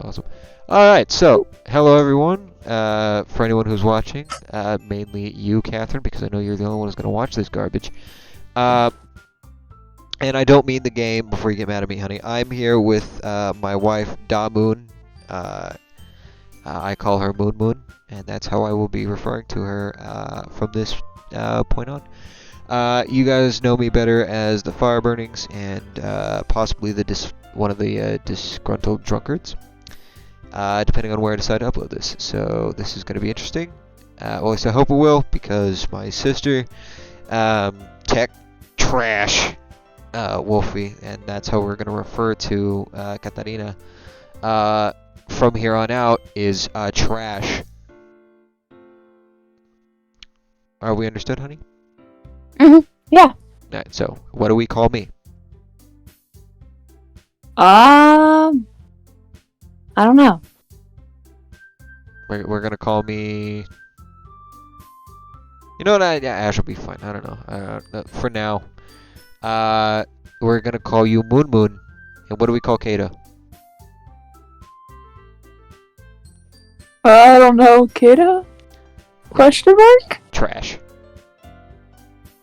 awesome. Alright, so, hello everyone. For anyone who's watching, mainly you, Catherine, because I know you're the only one who's going to watch this garbage. And I don't mean the game before you get mad at me, honey. I'm here with my wife, Da Moon. I call her Moon Moon, and that's how I will be referring to her from this point on. You guys know me better as the Fire Burnings and possibly one of the disgruntled drunkards, depending on where I decide to upload this. So this is going to be interesting. Well, at least I hope it will, because my sister, Tech Trash Wolfie, and that's how we're going to refer to Katarina from here on out, is Trash. Are we understood, honey? Yeah. Alright, so what do we call me? I don't know. We're gonna call me. You know what? Ash will be fine. I don't know. For now, we're gonna call you Moon Moon. And what do we call Kata? I don't know, kiddo? Question mark? Trash.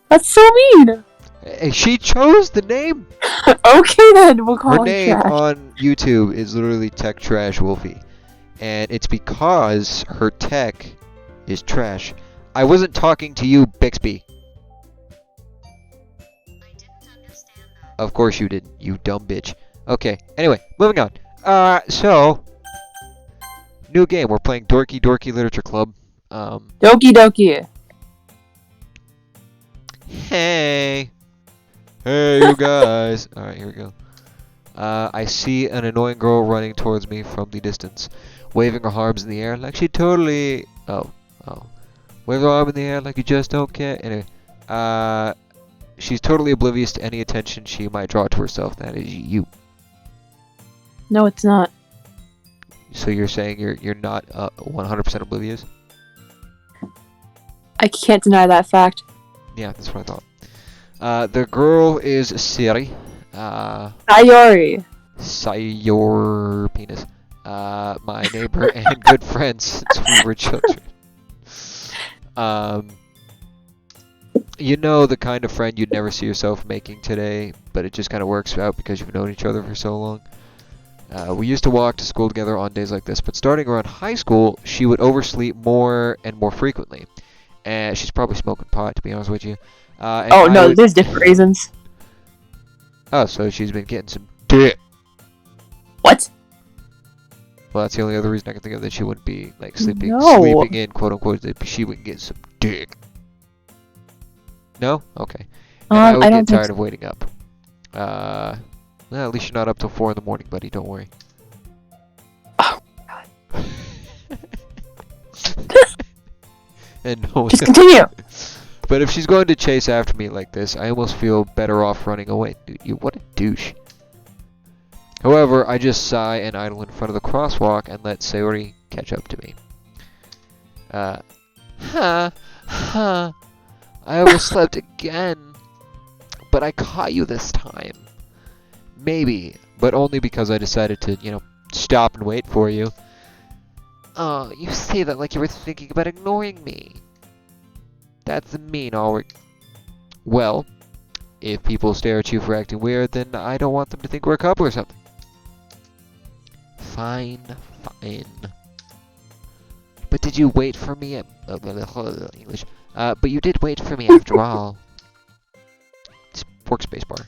That's so mean! Hey, she chose the name. Okay then, we'll call Her her name Trash. on YouTube is literally Tech Trash Wolfie, and it's because her tech is trash. I wasn't talking to you, Bixby. I didn't understand that. Of course you didn't, you dumb bitch. Okay, anyway, moving on. So new game. We're playing Dorki Literature Club. Doki Doki. Hey, you guys. All right, here we go. I see an annoying girl running towards me from the distance, waving her arms in the air like she totally. Oh. Wave her arm in the air like you just don't care. Anyway, she's totally oblivious to any attention she might draw to herself. That is you. No, it's not. So you're saying you're not 100% oblivious? I can't deny that fact. Yeah, that's what I thought. The girl is Siri. Sayori. Sayor penis. My neighbor and good friend since we were children. You know, the kind of friend you'd never see yourself making today, but it just kind of works out because you've known each other for so long. We used to walk to school together on days like this, but starting around high school, she would oversleep more and more frequently. And she's probably smoking pot, to be honest with you. Oh no, there's different reasons. Oh, so she's been getting some dick. What? Well, that's the only other reason I can think of that she wouldn't be like sleeping No. in, quote unquote, that she wouldn't get some dick. No? Okay. And I I would don't get think tired so. of waiting up. Well, at least you're not up till 4 in the morning, buddy. Don't worry. Oh, And no one Just continue. But if she's going to chase after me like this, I almost feel better off running away. Dude, what a douche. However, I just sigh and idle in front of the crosswalk and let Sayori catch up to me. I overslept again. But I caught you this time. Maybe, but only because I decided to, stop and wait for you. Oh, you say that like you were thinking about ignoring me. That's mean, alright. Well, if people stare at you for acting weird, then I don't want them to think we're a couple or something. Fine. But did you wait for me at... English. But you did wait for me after all. It's workspace bar.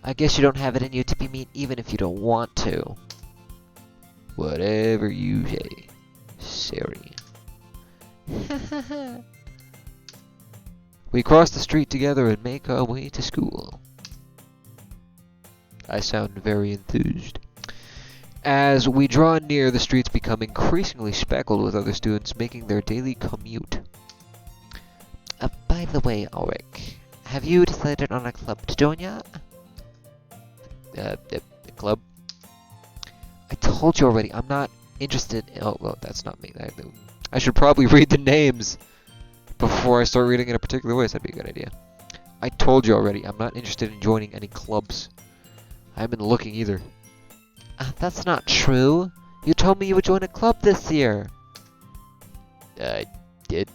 I guess you don't have it in you to be mean even if you don't want to. Whatever you say, Siri. We cross the street together and make our way to school. I sound very enthused. As we draw near, the streets become increasingly speckled with other students making their daily commute. By the way, Ulrich, have you decided on a club to join yet? Club? I told you already, I'm not interested in... Oh, well, that's not me. I should probably read the names before I start reading in a particular way, so that'd be a good idea. I told you already, I'm not interested in joining any clubs. I haven't been looking either. That's not true. You told me you would join a club this year. I did.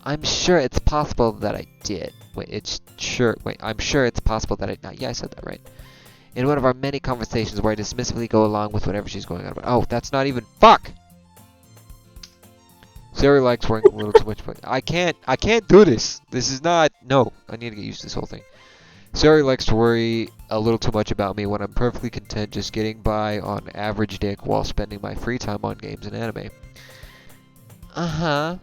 I'm sure it's possible that I did. I'm sure it's possible that yeah, I said that right. In one of our many conversations where I dismissively go along with whatever she's going on about. Oh, that's not even fuck! Sarah likes wearing a little too much, but I can't do this. This is not, no, I need to get used to this whole thing. Sarah likes to worry a little too much about me when I'm perfectly content just getting by on average dick while spending my free time on games and anime. Uh-huh.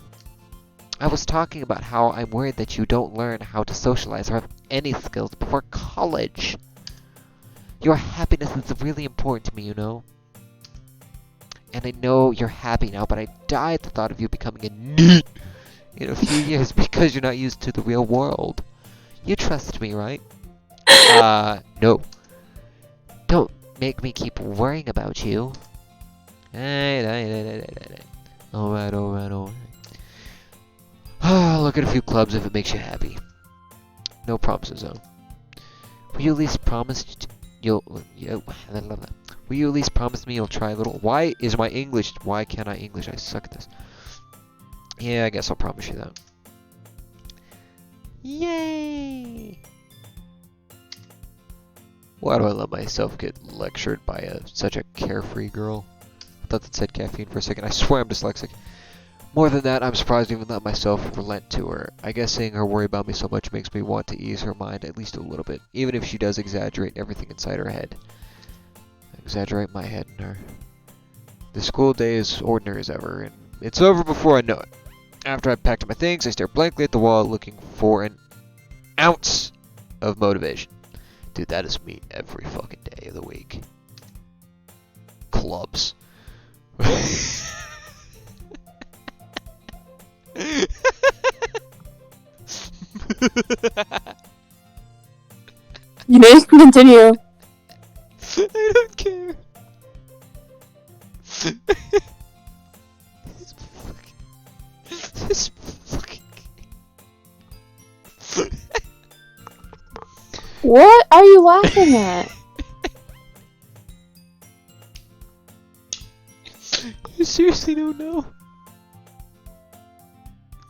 I was talking about how I'm worried that you don't learn how to socialize or have any skills before college. Your happiness is really important to me, you know? And I know you're happy now, but I die at the thought of you becoming a NEET in a few years because you're not used to the real world. You trust me, right? No. Don't make me keep worrying about you. Alright. Look at a few clubs if it makes you happy. No promises, though. Will you at least promise Will you at least promise me you'll try a little? Why can't I English? I suck at this. Yeah, I guess I'll promise you that. Yay! Why do I let myself get lectured by such a carefree girl? I thought that said caffeine for a second. I swear I'm dyslexic. More than that, I'm surprised I even let myself relent to her. I guess seeing her worry about me so much makes me want to ease her mind at least a little bit, even if she does exaggerate everything inside her head. I exaggerate my head in her. The school day is ordinary as ever, and it's over before I know it. After I've packed up my things, I stare blankly at the wall looking for an ounce of motivation. Dude, that is me every fucking day of the week. Clubs. You may continue. I don't care. This fucking What are you laughing at? You seriously don't know?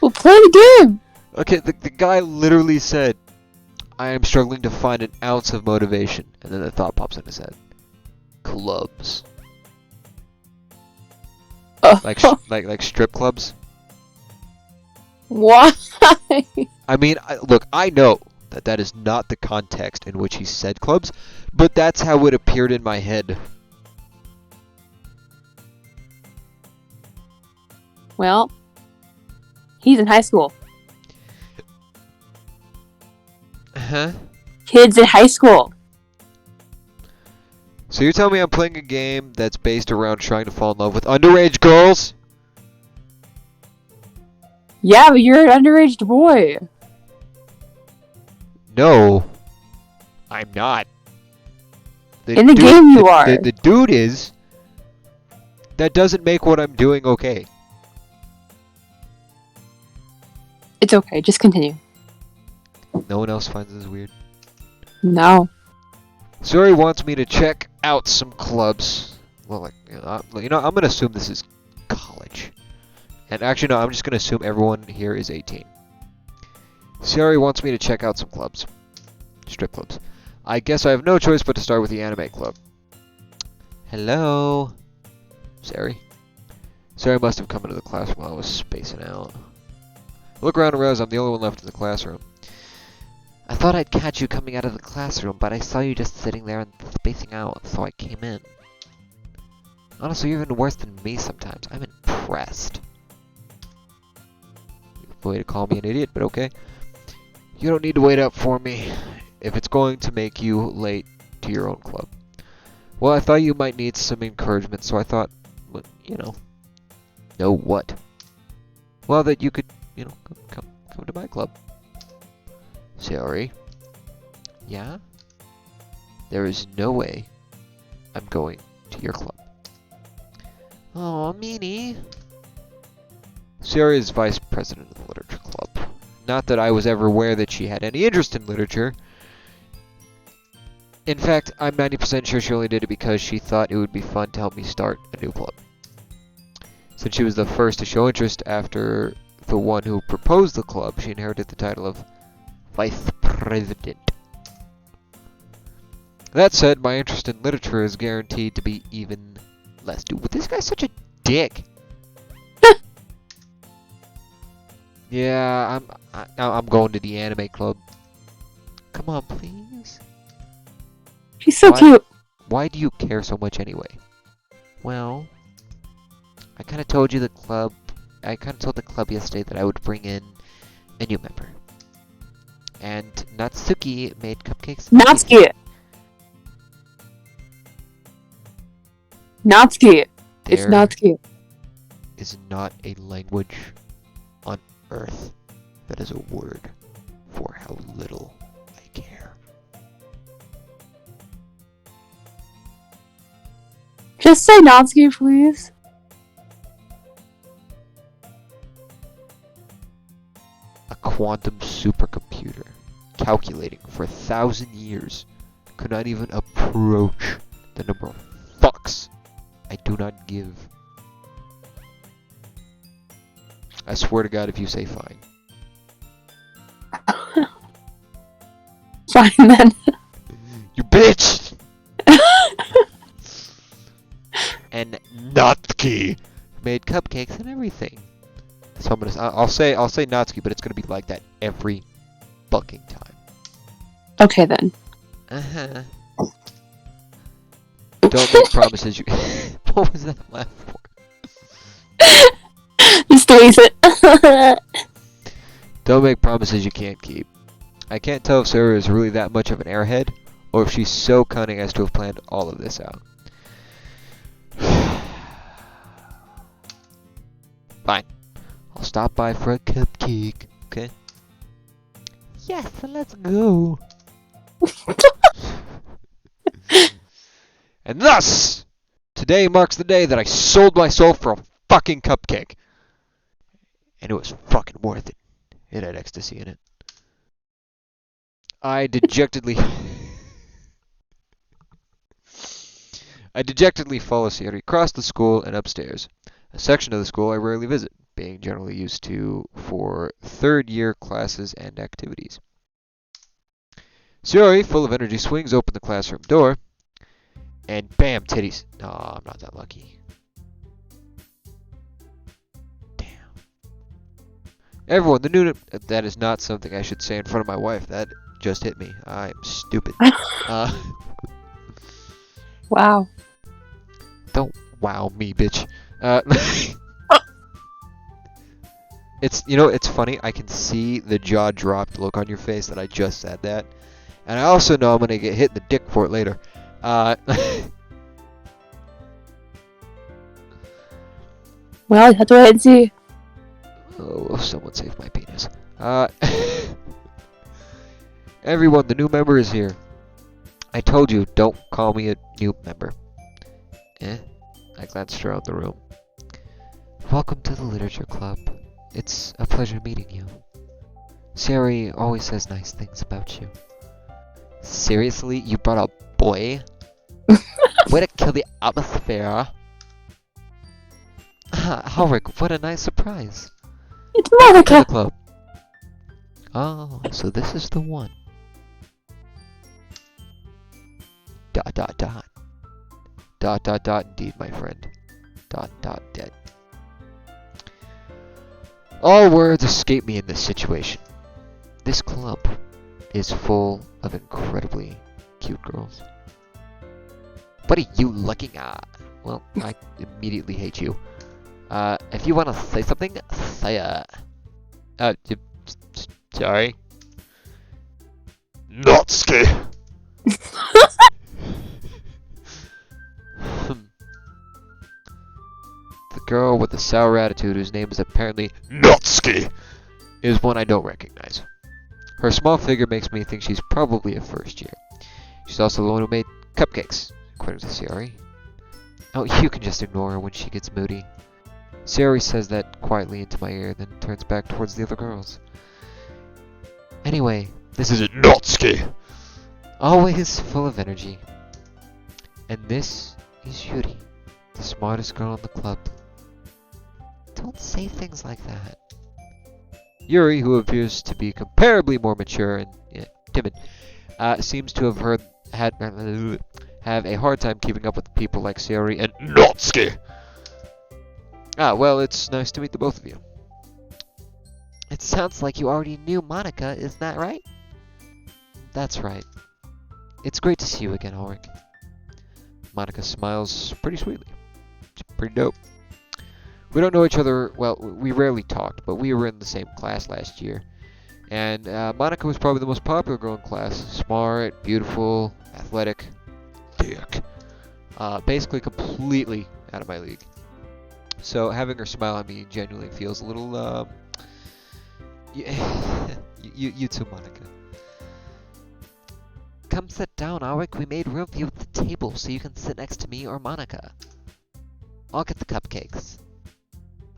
Well, play the game. Okay, the guy literally said, I am struggling to find an ounce of motivation. And then the thought pops in his head. Clubs. Like strip clubs? Why? I mean, look, I know that is not the context in which he said clubs, but that's how it appeared in my head. Well, he's in high school. Huh? Kids in high school. So you're telling me I'm playing a game that's based around trying to fall in love with underage girls? Yeah, but you're an underage boy. No, I'm not. In the game you are. The dude is. That doesn't make what I'm doing okay. It's okay, just continue. No one else finds this weird. No. Suri wants me to check out some clubs. Well, I'm gonna assume this is college. And actually, no, I'm just gonna assume everyone here is 18. Suri wants me to check out some clubs. Strip clubs. I guess I have no choice but to start with the anime club. Hello? Sari? Sari must have come into the class while I was spacing out. I look around and realize I'm the only one left in the classroom. I thought I'd catch you coming out of the classroom, but I saw you just sitting there and spacing out, so I came in. Honestly, you're even worse than me sometimes. I'm impressed. Way to call me an idiot, but okay. You don't need to wait up for me if it's going to make you late to your own club. Well, I thought you might need some encouragement, so I thought, know what? Well, that you could, come to my club. Sorry. Yeah? There is no way I'm going to your club. Oh, meanie. Sierra is vice president of the literature club. Not that I was ever aware that she had any interest in literature. In fact, I'm 90% sure she only did it because she thought it would be fun to help me start a new club. Since she was the first to show interest after the one who proposed the club, she inherited the title of Vice President. That said, my interest in literature is guaranteed to be even less. Dude, this guy's such a dick. Yeah, I'm going to the anime club. Come on, please. She's so cute. Why do you care so much anyway? Well, I kind of told the club yesterday that I would bring in a new member. And Natsuki made cupcakes. Natsuki. Natsuki. It's There Natsuki. is not a language on earth that is a word for how little I care. Just say Natsuki, please. A quantum supercomputer calculating for 1,000 years could not even approach the number of fucks I do not give. I swear to God, if you say fine. Fine then. You bitch! And Natsuki made cupcakes and everything. So I'll say Natsuki, but it's gonna be like that every fucking time. Okay then. Uh-huh. Don't make promises you. What was that laugh for? Just erase it. Don't make promises you can't keep. I can't tell if Sarah is really that much of an airhead, or if she's so cunning as to have planned all of this out. Fine. I'll stop by for a cupcake, okay? Yes, let's go. And thus, today marks the day that I sold my soul for a fucking cupcake. And it was fucking worth it. It had ecstasy in it. I dejectedly follow Sierra across the school and upstairs. A section of the school I rarely visit, being generally used to for third-year classes and activities. Sierra, full of energy, swings open the classroom door, and bam, titties. No, I'm not that lucky. Damn. Everyone, that is not something I should say in front of my wife. That just hit me. I'm stupid. Wow. Don't wow me, bitch. It's funny. I can see the jaw dropped look on your face that I just said that, and I also know I'm gonna get hit in the dick for it later. Well, you have to wait and see. Oh, someone save my penis. Everyone, the new member is here. I told you, don't call me a new member. I glanced around the room. Welcome to the literature club. It's a pleasure meeting you. Sari always says nice things about you. Seriously? You brought a boy? Way to kill the atmosphere. Ulrich, what a nice surprise. It's To the Monica. club. Oh, so this is the one. ... Indeed, my friend. ... Dead. All words escape me in this situation. This club is full of incredibly cute girls. What are you looking at? Well, I immediately hate you. If you want to say something, say it. Sorry. Natsuki! The girl with the sour attitude, whose name is apparently Natsuki, is one I don't recognize. Her small figure makes me think she's probably a first year. She's also the one who made cupcakes, according to Sari. Oh, you can just ignore her when she gets moody. Sari says that quietly into my ear, then turns back towards the other girls. Anyway, this is Natsuki. Always full of energy. And this is Yuri, the smartest girl in the club. Don't say things like that. Yuri, who appears to be comparably more mature and timid, seems to have a hard time keeping up with people like Sayori and Natsuki. Well, it's nice to meet the both of you. It sounds like you already knew Monica, isn't that right? That's right. It's great to see you again, Ulrich. Monica smiles pretty sweetly. It's pretty dope. We don't know each other, well, we rarely talked, but we were in the same class last year. And Monica was probably the most popular girl in class. Smart, beautiful, athletic, thick. Basically completely out of my league. So having her smile at me genuinely feels a little, you too, Monica. Come sit down, Ulrich. We made room for you at the table so you can sit next to me or Monica. I'll get the cupcakes.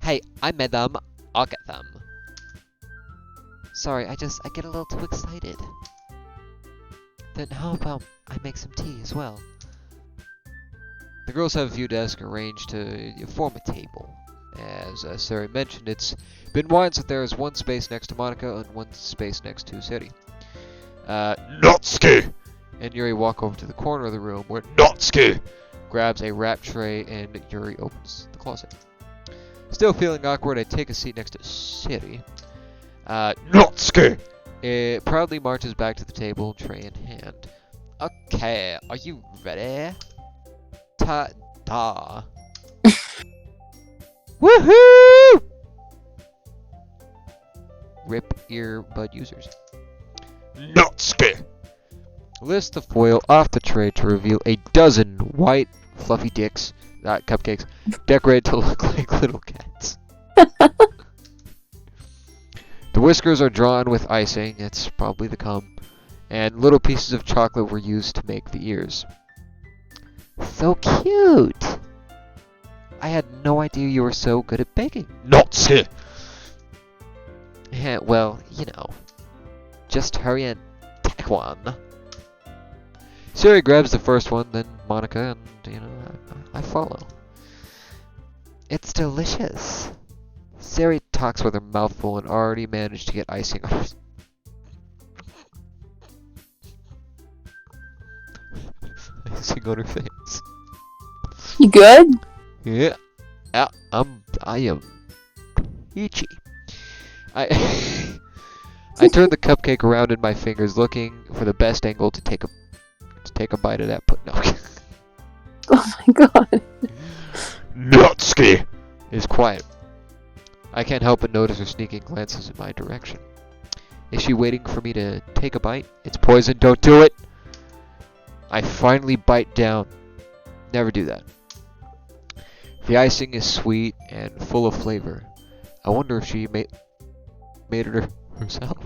Hey, I made them. I'll get them. Sorry, I get a little too excited. Then how about I make some tea as well? The girls have a few desks arranged to form a table. As Sari mentioned, it's been wide so there is one space next to Monica and one space next to Sari. Natsuki! And Yuri walk over to the corner of the room where Natsuki grabs a wrap tray and Yuri opens the closet. Still feeling awkward, I take a seat next to Siri. Natsuki! It proudly marches back to the table, tray in hand. Okay, are you ready? Ta-da! Woohoo! Rip earbud users. Natsuki! Lifts the foil off the tray to reveal a dozen white, fluffy dicks, cupcakes, decorated to look like little cats. The whiskers are drawn with icing, it's probably the cum, and little pieces of chocolate were used to make the ears. So cute! I had no idea you were so good at baking. Natsuki! Yeah, well, you know. Just hurry and take one. Siri grabs the first one, then Monica, and, I follow. It's delicious. Siri talks with her mouth full and already managed to get icing on her. Icing on her face. You good? Yeah. I am peachy. I turn the cupcake around in my fingers, looking for the best angle to take a bite of that. No. Oh my god. Natsuki is quiet. I can't help but notice her sneaking glances in my direction. Is she waiting for me to take a bite? It's poison, don't do it! I finally bite down. Never do that. The icing is sweet and full of flavor. I wonder if she made it herself.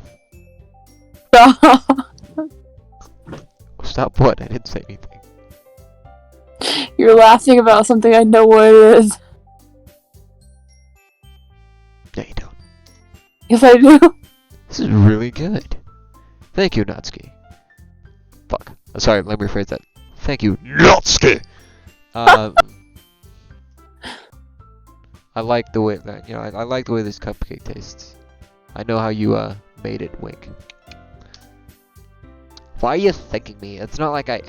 Stop what? I didn't say anything. You're laughing about something I know what it is. No, you don't. Yes, I do. This is really good. Thank you, Natsuki. Fuck. Sorry, let me rephrase that. Thank you, Natsuki! I like the way that, I like the way this cupcake tastes. I know how you, made it, wink. Why are you thanking me? It's not like I...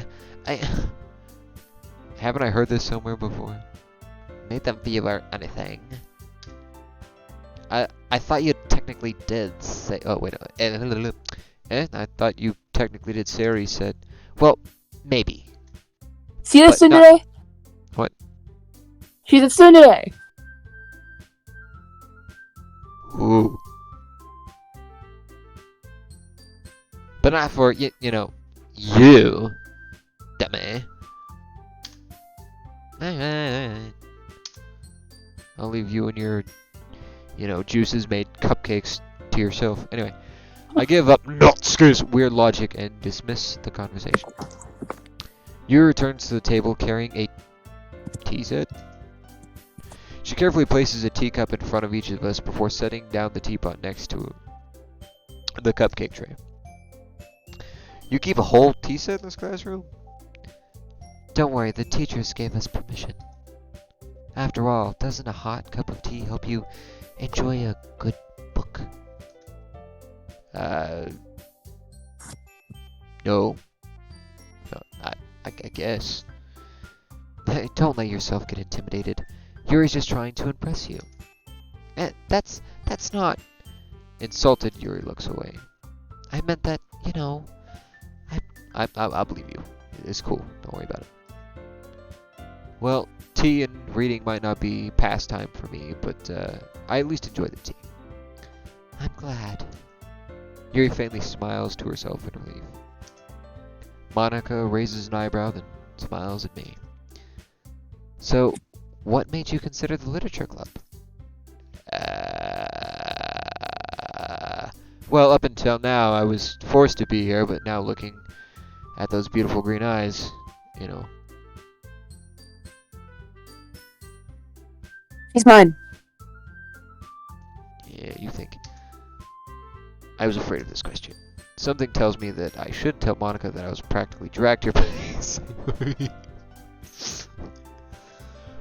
Haven't I heard this somewhere before? Made them feel or anything. I thought you technically did say... Oh, wait. I thought you technically did. Sari said... Well, maybe. See this today? What? She's at today. Ooh. But not for, you, you. Dummy. I'll leave you and your, juices made cupcakes to yourself. Anyway, I give up Natsuki's weird logic and dismiss the conversation. Yu returns to the table carrying a tea set. She carefully places a teacup in front of each of us before setting down the teapot next to the cupcake tray. You keep a whole tea set in this classroom? Don't worry, the teachers gave us permission. After all, doesn't a hot cup of tea help you enjoy a good book? No. No, I guess. Don't let yourself get intimidated. Yuri's just trying to impress you. That's not... Insulted, Yuri looks away. I meant that, you know... I'll believe you. It's cool. Don't worry about it. Well, tea and reading might not be pastime for me, but I at least enjoy the tea. I'm glad. Yuri faintly smiles to herself in relief. Monica raises an eyebrow, then smiles at me. So, what made you consider the literature club? Well, up until now, I was forced to be here, but now looking at those beautiful green eyes, you know. He's mine. Yeah, you think. I was afraid of this question. Something tells me that I shouldn't tell Monica that I was practically dragged here by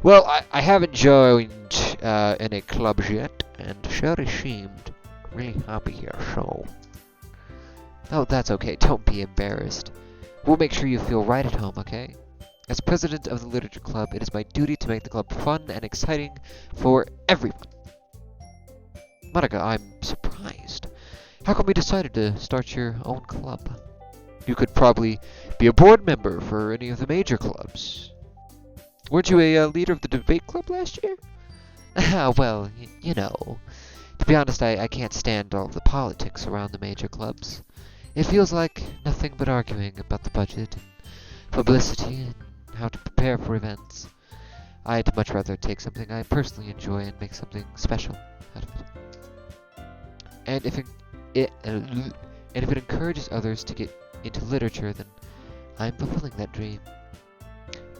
Well, I haven't joined any clubs yet, and Sherry seemed really happy here, so... Oh, that's okay. Don't be embarrassed. We'll make sure you feel right at home, okay? As president of the Literature Club, it is my duty to make the club fun and exciting for everyone. Monica, I'm surprised. How come you decided to start your own club? You could probably be a board member for any of the major clubs. Weren't you a leader of the debate club last year? Well, you know. To be honest, I can't stand all of the politics around the major clubs. It feels like nothing but arguing about the budget and publicity and how to prepare for events. I'd much rather take something I personally enjoy and make something special out of it. And if it encourages others to get into literature, then I'm fulfilling that dream.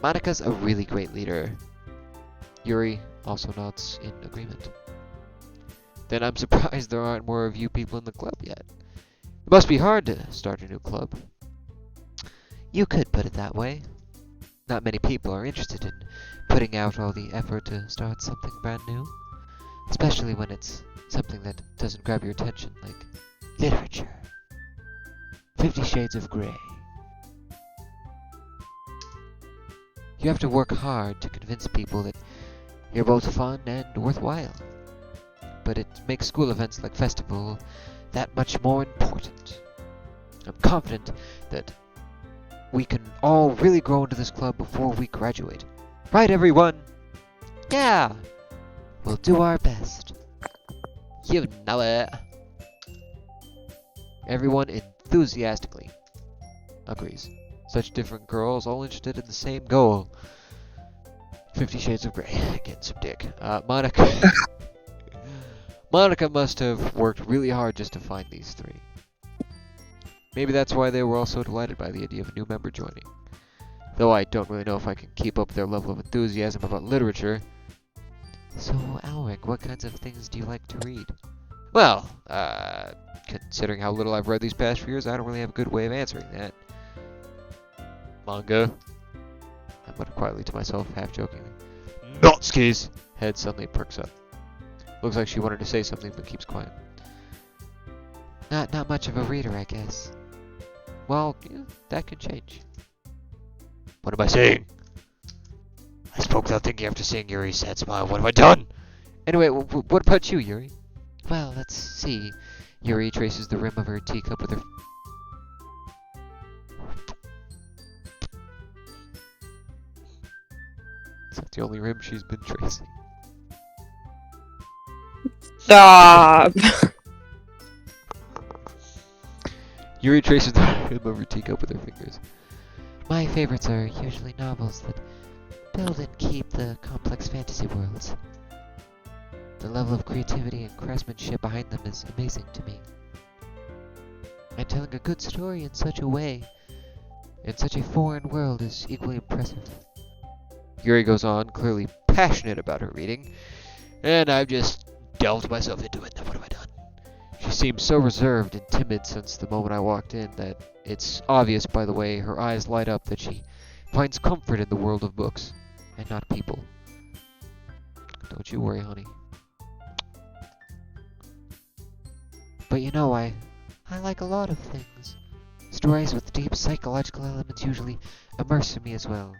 Monica's a really great leader. Yuri also nods in agreement. Then I'm surprised there aren't more of you people in the club yet. It must be hard to start a new club. You could put it that way. Not many people are interested in putting out all the effort to start something brand new. Especially when it's something that doesn't grab your attention, like literature. 50 Shades of Grey. You have to work hard to convince people that you're both fun and worthwhile. But it makes school events like festival that much more important. I'm confident that we can all really grow into this club before we graduate. Right, everyone? Yeah! We'll do our best. You know it. Everyone enthusiastically agrees. Such different girls, all interested in the same goal. 50 Shades of Grey. Getting some dick. Monica... Monica must have worked really hard just to find these three. Maybe that's why they were all so delighted by the idea of a new member joining. Though I don't really know if I can keep up their level of enthusiasm about literature. So, Alric, what kinds of things do you like to read? Well, considering how little I've read these past few years, I don't really have a good way of answering that. Manga. I muttered quietly to myself, half jokingly. Notskis! Head suddenly perks up. Looks like she wanted to say something, but keeps quiet. Not much of a reader, I guess. Well, yeah, that could change. What am I saying? I spoke without thinking after seeing Yuri's sad smile. What have I done? Anyway, what about you, Yuri? Well, let's see. Yuri traces the rim of her teacup with her... Is that the only rim she's been tracing? Stop. Yuri traces the rim of her teacup with her fingers. My favorites are usually novels that build and keep the complex fantasy worlds. The level of creativity and craftsmanship behind them is amazing to me. And telling a good story in such a way, in such a foreign world, is equally impressive. Yuri goes on, clearly passionate about her reading, and I've just delved myself into it. Now what have I done? She seemed so reserved and timid since the moment I walked in that It's obvious by the way her eyes light up that she finds comfort in the world of books, and not people. Don't you worry, honey. But you know, I like a lot of things. Stories with deep psychological elements usually immerse me as well.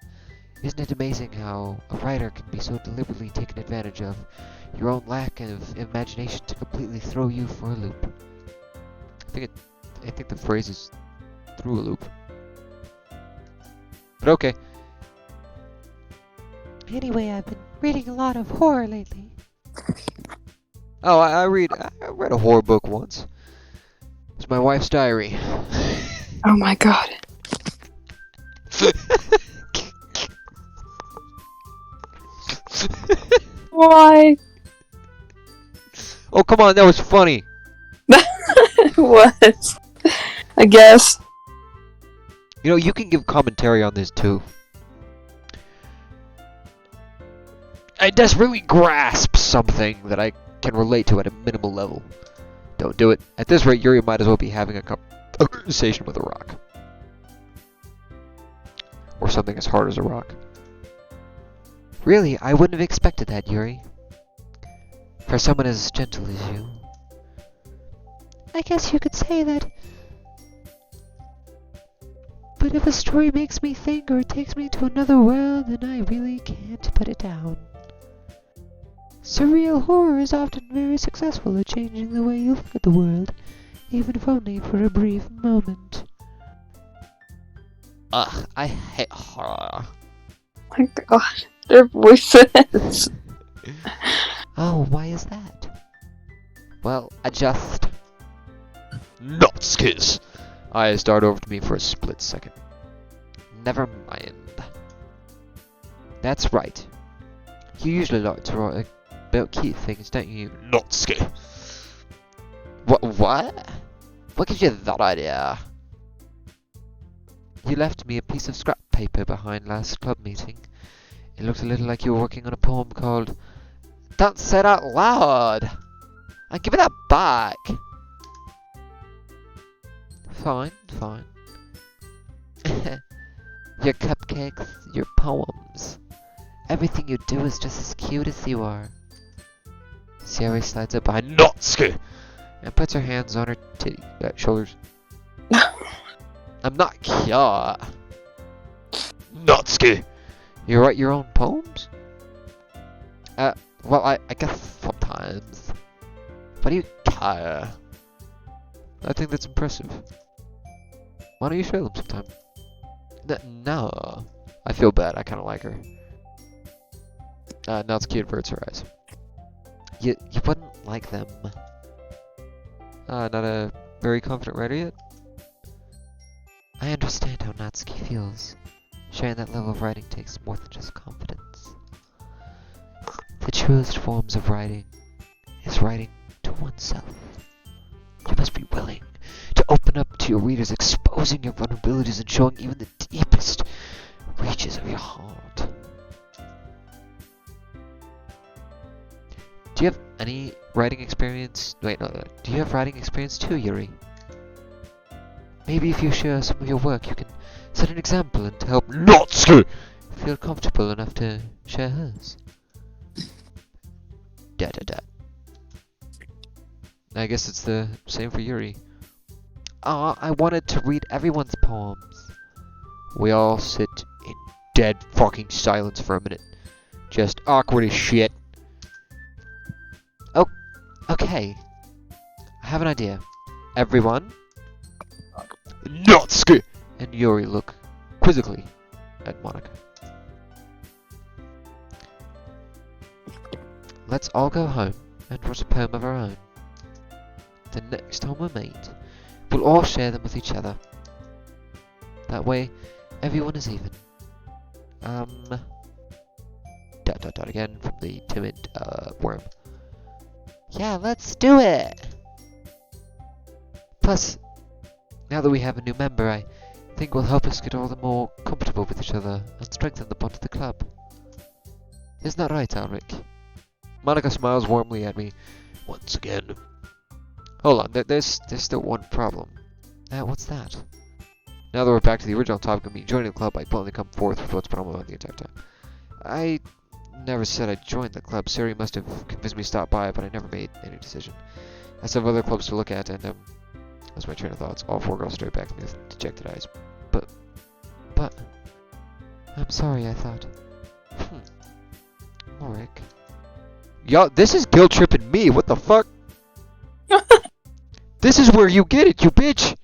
Isn't it amazing how a writer can be so deliberately taken advantage of your own lack of imagination to completely throw you for a loop? I think the phrase is through a loop. But okay. Anyway, I've been reading a lot of horror lately. Oh, I read a horror book once. It's my wife's diary. Oh my god. Why? Oh, come on, that was funny. What? I guess. You know, you can give commentary on this too. I desperately grasp something that I can relate to at a minimal level. Don't do it. At this rate, Yuri might as well be having a conversation with a rock. Or something as hard as a rock. Really, I wouldn't have expected that, Yuri. For someone as gentle as you. I guess you could say that. But if a story makes me think or takes me to another world, then I really can't put it down. Surreal horror is often very successful at changing the way you look at the world, even if only for a brief moment. Ugh, I hate horror. My god. Their voices. Oh, why is that? Well, I just... Notskis! Eyes dart over to me for a split second. Never mind. That's right. You usually like to write about cute things, don't you, Notski? What? What gives you that idea? You left me a piece of scrap paper behind last club meeting. It looked a little like you were working on a poem called... Don't say it out loud! And give me that back! Fine. Your cupcakes, your poems. Everything you do is just as cute as you are. Sierra slides up behind Notski! and puts her hands on her shoulders. I'm not cute. Notski! You write your own poems? Well, I guess sometimes. What do you care? I think that's impressive. Why don't you show them sometime? No. I feel bad, I kinda like her. Notski averts her eyes. You wouldn't like them. Not a very confident writer yet? I understand how Natsuki feels. Sharing that level of writing takes more than just confidence. The truest forms of writing is writing to oneself. You must be willing to open up to your readers, exposing your vulnerabilities and showing even the deepest reaches of your heart. Do you have any writing experience? Wait, no. Do you have writing experience too, Yuri? Maybe if you share some of your work, you can set an example and help Notski! feel comfortable enough to share hers. Da. I guess it's the same for Yuri. I wanted to read everyone's poems. We all sit in dead fucking silence for a minute. Just awkward as shit. Okay. I have an idea. Everyone Notski! and Yuri look quizzically at Monica. Let's all go home and write a poem of our own. The next time we meet, we'll all share them with each other. That way, everyone is even. Dot again from the timid, worm. Yeah, let's do it! Plus, now that we have a new member, I think will help us get all the more comfortable with each other and strengthen the bond of the club. Isn't that right, Alric? Monica smiles warmly at me once again. Hold on, there's still one problem. What's that? Now that we're back to the original topic of me joining the club, I bluntly come forth with what's been on my mind the entire time. I never said I joined the club. Siri must have convinced me to stop by, but I never made any decision. I still have other clubs to look at, and that's my train of thoughts. All 4 girls stared back at me with dejected eyes. But, I'm sorry, I thought. Ulrich. Yo, this is guilt tripping me. What the fuck? This is where you get it, you bitch.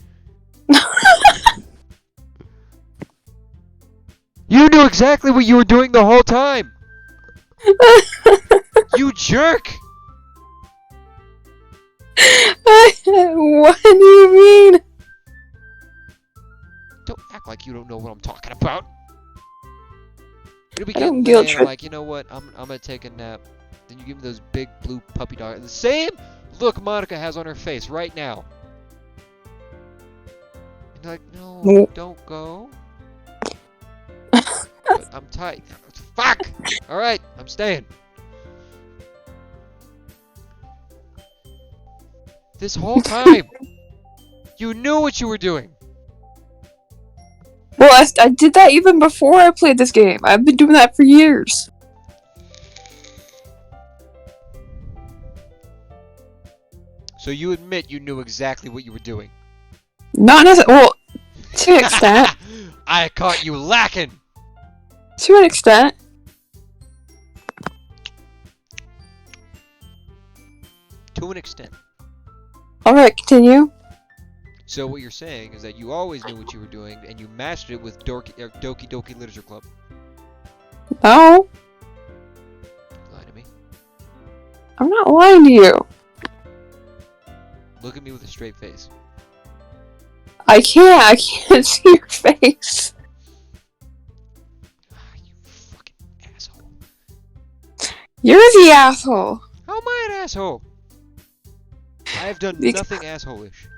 You knew exactly what you were doing the whole time. You jerk. What do you mean? Don't act like you don't know what I'm talking about. It'll be I don't getting guilt late, and I'm trip. like, you know what? I'm gonna take a nap. Then you give me those big blue puppy dog. The same look Monica has on her face right now. And you're like, no, Nope. don't go. But I'm tight. Fuck! Alright, I'm staying. This whole time, you knew what you were doing. Well, I did that even before I played this game. I've been doing that for years. So you admit you knew exactly what you were doing. Not necessarily. Well, to an extent. I caught you lacking. To an extent. To an extent. Alright, continue. So what you're saying is that you always knew what you were doing, and you mastered it with Doki Doki Literature Club. No, Lie to me. I'm not lying to you. Look at me with a straight face. I can't see your face. Ah, you fucking asshole. You're the asshole. How am I an asshole? I have done Bec- nothing asshole-ish.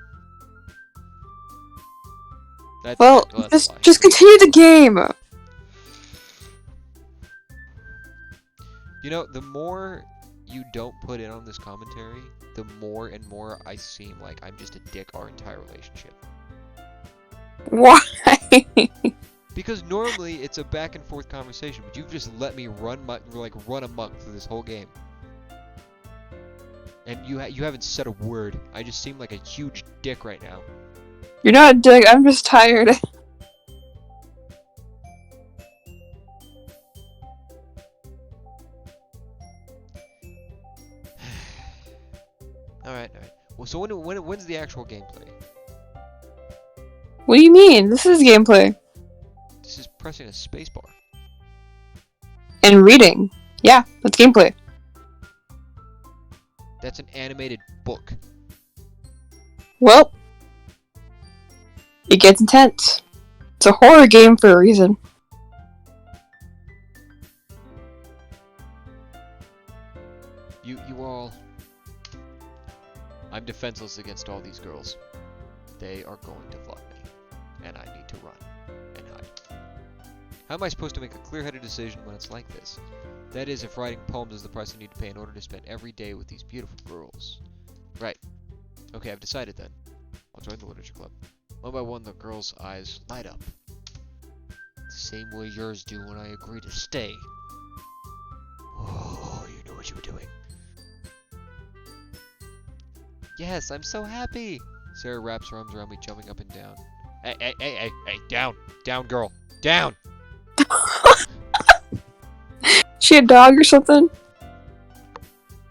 That's Well, that's a lie. just continue the game. You know, the more you don't put in on this commentary, the more and more I seem like I'm just a dick our entire relationship. Why? Because normally it's a back and forth conversation, but you've just let me run amok through this whole game. And you haven't said a word. I just seem like a huge dick right now. You're not a dick, I'm just tired. Alright. Well, so when's the actual gameplay? What do you mean? This is gameplay. This is pressing a spacebar. And reading. Yeah, that's gameplay. That's an animated book. Well, it gets intense. It's a horror game for a reason. You all... I'm defenseless against all these girls. They are going to fuck me. And I need to run. And hide. How am I supposed to make a clear-headed decision when it's like this? That is, if writing poems is the price I need to pay in order to spend every day with these beautiful girls. Right. Okay, I've decided then. I'll join the literature club. One by one, the girls' eyes light up. The same way yours do when I agree to stay. Oh, you know what you were doing. Yes, I'm so happy! Sarah wraps her arms around me, jumping up and down. Hey, down! Down, girl! Down! She a dog or something?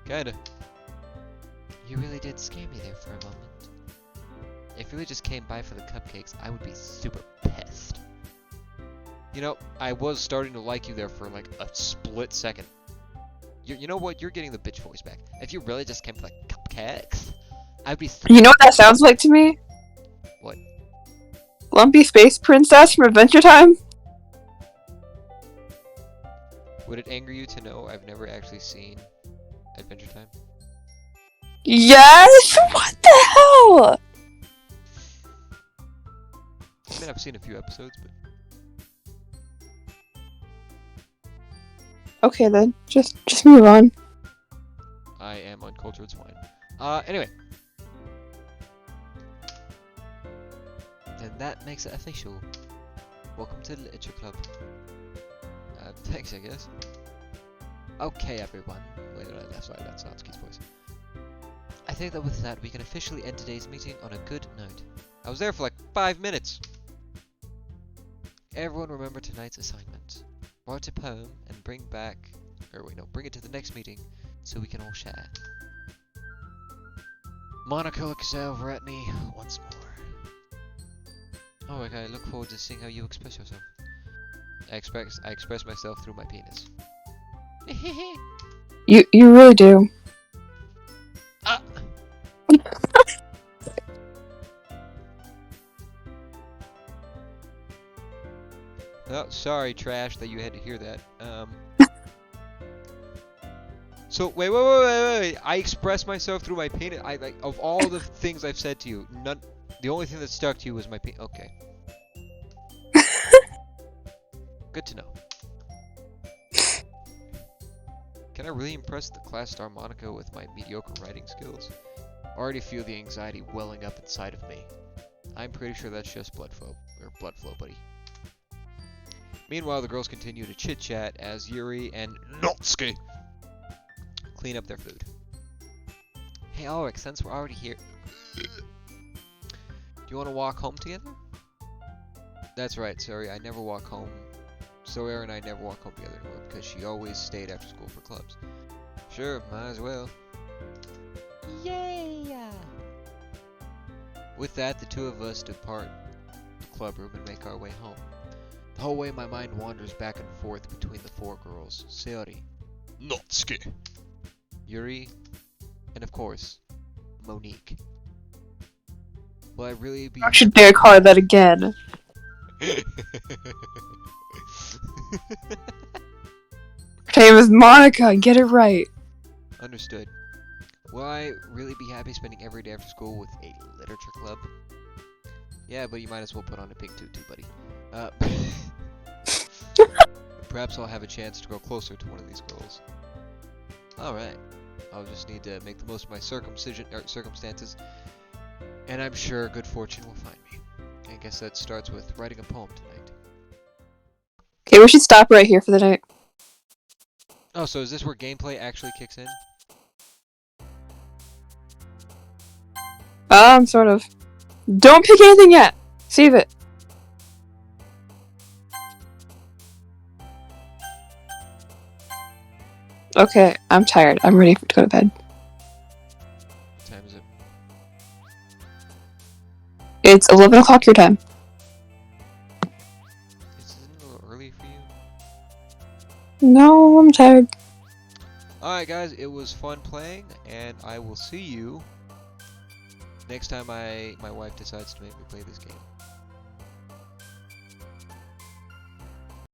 Kinda. You really did scare me there for a moment. If you really just came by for the cupcakes, I would be super pissed. You know, I was starting to like you there for like a split second. You know what? You're getting the bitch voice back. If you really just came for the cupcakes, I'd be super... You know what that sounds like to me? What? Lumpy Space Princess from Adventure Time? Would it anger you to know I've never actually seen Adventure Time? Yes? What the hell? I mean, I've seen a few episodes, but... Okay then, just move on. I am uncultured swine. Anyway. And that makes it official. Welcome to the Literature Club. Thanks, I guess. Okay, everyone. Wait, sorry, that's Natsuki's voice. I think that with that, we can officially end today's meeting on a good note. I was there for like 5 minutes. Everyone remember tonight's assignment. Write a poem and bring it to the next meeting so we can all share. Monica looks over at me once more. Oh, okay, I look forward to seeing how you express yourself. I express myself through my penis. You really do. Ah! Oh, sorry, Trash, that you had to hear that. So wait. I express myself through my penis. Of all the things I've said to you, the only thing that stuck to you was my penis. Okay. Good to know. Can I really impress the class star Monica with my mediocre writing skills? I already feel the anxiety welling up inside of me. I'm pretty sure that's just blood flow, buddy. Meanwhile, the girls continue to chit-chat as Yuri and Natsuki clean up their food. Hey Ulrich, since we're already here, do you want to walk home together? That's right, Suri, I never walk home. Sawyer and I never walk home together anymore because she always stayed after school for clubs. Sure, might as well. Yay! With that, the two of us depart the club room and make our way home. The whole way my mind wanders back and forth between the four girls, Sayori, Natsuki, Yuri, and of course, Monique. Will I really be... I should dare call her that again. Her name is Monica, get it right. Understood. Will I really be happy spending every day after school with a literature club? Yeah, but you might as well put on a pink tutu, buddy. Perhaps I'll have a chance to grow closer to one of these girls. Alright. I'll just need to make the most of my circumstances, and I'm sure good fortune will find me. I guess that starts with writing a poem tonight. Okay, we should stop right here for the night. Oh, so is this where gameplay actually kicks in? Sort of. Don't pick anything yet. Save it. Okay, I'm tired. I'm ready to go to bed. What time is it? It's 11 o'clock your time. Isn't it a little early for you? No, I'm tired. Alright guys, it was fun playing, and I will see you next time my wife decides to make me play this game.